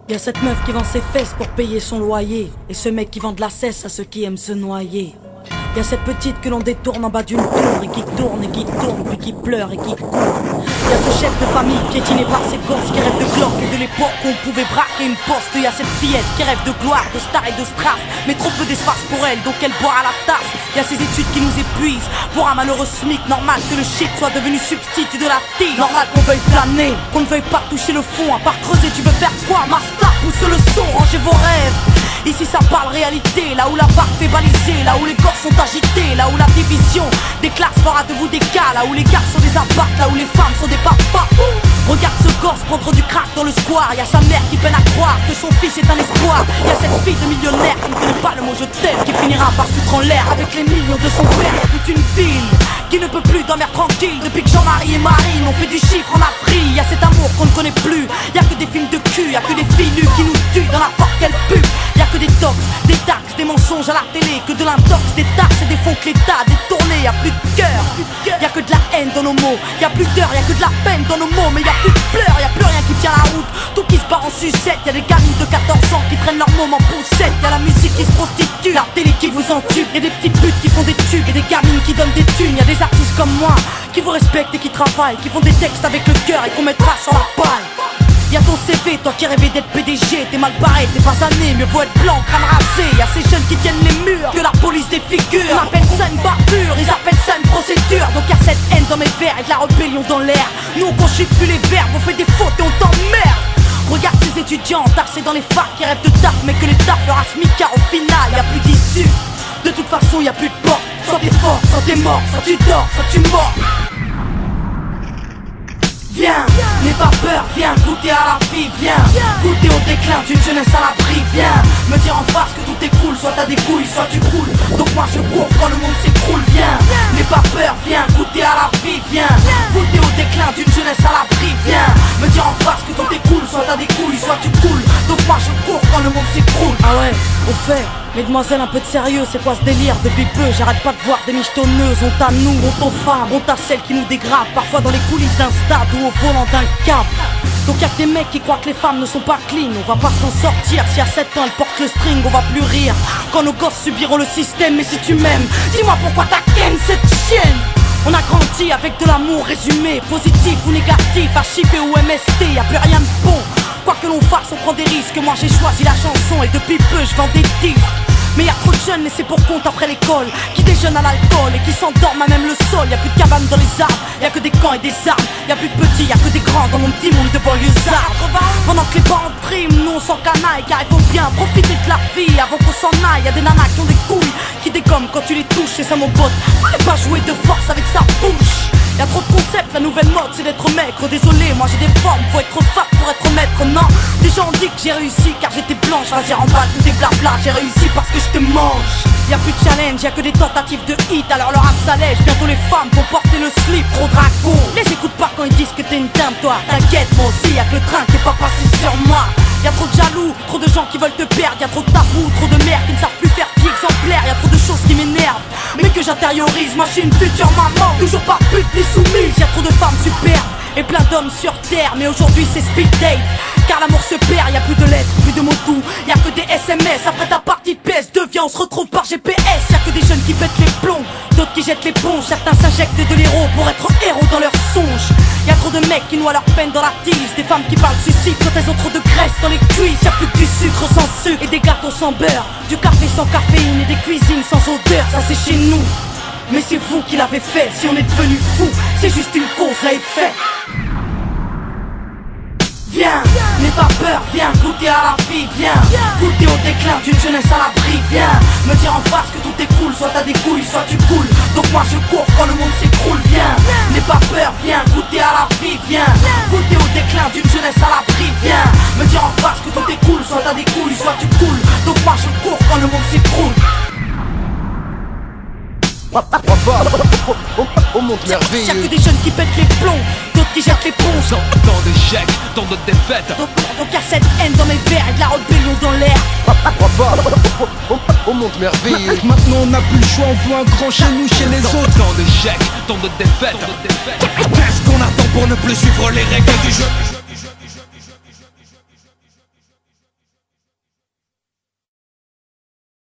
Y'a cette meuf qui vend ses fesses pour payer son loyer, et ce mec qui vend de la cesse à ceux qui aiment se noyer. Y'a cette petite que l'on détourne en bas d'une tour, et qui tourne, puis qui pleure et qui court. Y'a ce chef de famille piétiné par ses gosses, qui rêve de glock et de l'époque où on pouvait braquer une poste. Y'a cette fillette qui rêve de gloire, de star et de strass, mais trop peu d'espace pour elle, donc elle boit à la tasse. Y'a ces études qui nous épuisent, pour un malheureux SMIC. Normal que le shit soit devenu substitut de la tille. Normal qu'on veuille planer, qu'on ne veuille pas toucher le fond. À part creuser, tu veux faire quoi? Master, pousse le son, rangez vos rêves. Ici ça parle réalité, là où la barre fait baliser, là où les corps sont agités, là où la division des classes fera de vous des cas, là où les gars sont des abattes, là où les femmes sont des papas. Regarde ce gosse prendre du crack dans le square. Y'a sa mère qui peine à croire que son fils est un espoir. Y'a cette fille de millionnaire qui ne connaît pas le mot je t'aime, qui finira par foutre en l'air avec les millions de son père. Y'a toute une ville qui ne peut plus dormir tranquille depuis que Jean-Marie et Marine ont fait du chiffre en Afrique. Y'a cet amour qu'on ne connaît plus, y'a que des films de cul, y'a que des filles nues qui nous tuent dans n'importe quelle pub. Y'a que des tox, des taxes, des mensonges à la télé, que de l'intox, des taxes et des fonds que l'État a détournés. Y'a plus de cœur, y'a que de la haine dans nos mots. Y'a plus d'heures, y'a que de la peine dans nos mots. Mais y'a plus de pleurs, y'a plus rien qui tient la route. Tout qui se part en sucette, y'a des gamines de 14 ans qui traînent leur môme en poussette. Y'a la musique qui se prostitue, la télé qui vous entube. Y'a des petites putes qui font des tubes, y'a des gamines qui donnent des thunes. Y'a des artistes comme moi qui vous respectent et qui travaillent, qui font des textes avec le cœur et qu'on mettra sur la paille. Y'a ton CV, toi qui rêvais d'être PDG, t'es mal barré, t'es pas sané, mieux vaut être blanc, crâne rasé. Y'a ces jeunes qui tiennent les murs, que la police défigure. On appelle ça une barbure, ils appellent ça une procédure. Donc y'a cette haine dans mes vers et de la rébellion dans l'air. Nous on conjugue plus les verbes, on fait des fautes et on t'emmerde. Regarde ces étudiants tassés dans les facs qui rêvent de taf, mais que les taf leur a smicard au final, y'a plus d'issue. De toute façon y'a plus de porte, soit t'es fort, soit t'es mort, soit tu dors, soit tu mords. Viens, n'aie pas peur, viens goûter à la vie, viens goûter au déclin d'une jeunesse à l'abri, viens me dire en face que tout est cool, soit t'as des couilles, soit tu coules. Donc moi je cours quand le monde s'écroule, viens, n'aie pas peur, viens goûter à la vie, viens goûter au déclin d'une jeunesse à l'abri, viens me dire en face que tout est cool, soit t'as des couilles, soit tu coules. Donc moi je cours quand le monde s'écroule. Ah ouais, au fait, mesdemoiselles, un peu de sérieux, c'est quoi ce délire? Depuis peu, j'arrête pas de voir des michetonneuses. Honte à nous, honte aux femmes, honte à celles qui nous dégradent, parfois dans les coulisses d'un stade ou au volant d'un cab. Donc y'a que des mecs qui croient que les femmes ne sont pas clean. On va pas s'en sortir, si à 7 ans elles portent le string, on va plus rire quand nos gosses subiront le système. Mais si tu m'aimes, dis-moi pourquoi t'as ken cette chienne. On a grandi avec de l'amour résumé, positif ou négatif, HIP ou MST, y'a plus rien de bon. Quoi que l'on fasse, on prend des risques. Moi j'ai choisi la chanson et depuis peu je vends des disques. Mais y'a trop de jeunes laissés pour compte après l'école, qui déjeunent à l'alcool et qui s'endorment à même le sol. Y'a plus de cabanes dans les arbres, y'a que des camps et des armes. Y'a plus de petits, y'a que des grands dans mon petit monde de banlieusards. Pendant que les parents triment, nous on s'en canaille, car il faut bien profiter de la vie avant qu'on s'en aille. Y'a des nanas qui ont des couilles, qui dégomment quand tu les touches, c'est ça mon pote. Fallait pas jouer de force avec sa bouche. Y'a trop de concepts, la nouvelle mode c'est d'être maigre. Désolé, moi j'ai des formes, faut être fat pour être maître. Non, des gens ont dit que j'ai réussi car j'étais blanche. Vas-y remballe tout des blabla, j'ai réussi parce que je te mange. Y'a plus de challenge, y'a que des tentatives de hit. Alors leur rap s'allège, bientôt les femmes vont porter le slip. Trop dragon, les écoute pas quand ils disent que t'es une dame toi. T'inquiète, moi aussi, y'a que le train qui est pas passé sur moi. Y'a trop de jaloux, trop de gens qui veulent te perdre. Y'a trop de tabous, trop de mères qui ne savent plus faire pied exemplaire. Y'a trop de choses qui m'énervent, mais que j'intériorise. Moi je suis une future maman, toujours pas pute ni soumise. Y'a trop de femmes superbes et plein d'hommes sur terre. Mais aujourd'hui c'est speed date, car l'amour se perd. Y'a plus de lettres, plus de mots doux, y'a que des SMS. Après ta partie de PS2, viens on se retrouve par GPS. Y'a que des jeunes qui pètent les plombs, d'autres qui jettent l'éponge. Certains s'injectent de l'héros pour être héros dans leurs songes. Y'a trop de mecs qui noient leur peine dans la tise, des femmes qui parlent suicide quand elles ont trop de graisse dans les cuisses. Y'a plus que du sucre sans sucre et des gâteaux sans beurre, du café sans caféine et des cuisines sans odeur. Ça c'est chez nous, mais c'est vous qui l'avez fait. Si on est devenu fou, c'est juste une cause à effet. Viens, n'aie pas peur, viens goûter à la vie, viens goûter au déclin d'une jeunesse à l'abri, viens me dire en face que tout est cool, soit t'as des couilles, soit tu coules. Donc moi je cours quand le monde s'écroule, viens n'aie pas peur, viens goûter à la vie, viens goûter au déclin d'une jeunesse à l'abri, viens me dire en face que tout est cool, soit t'as des couilles, soit tu coules. Donc moi je cours quand le monde s'écroule. Au monde merveilleux. Y'a que des jeunes qui pètent les plombs, d'autres qui jettent l'éponge. Tant d'échecs, tant de défaites. Donc y'a cette haine dans mes vers et de la rébellion dans l'air. Au monde merveilleux. Maintenant on n'a plus le choix, on voit un grand chez nous, chez les autres. Tant d'échecs, tant de défaites. Qu'est-ce qu'on attend pour ne plus suivre les règles du jeu?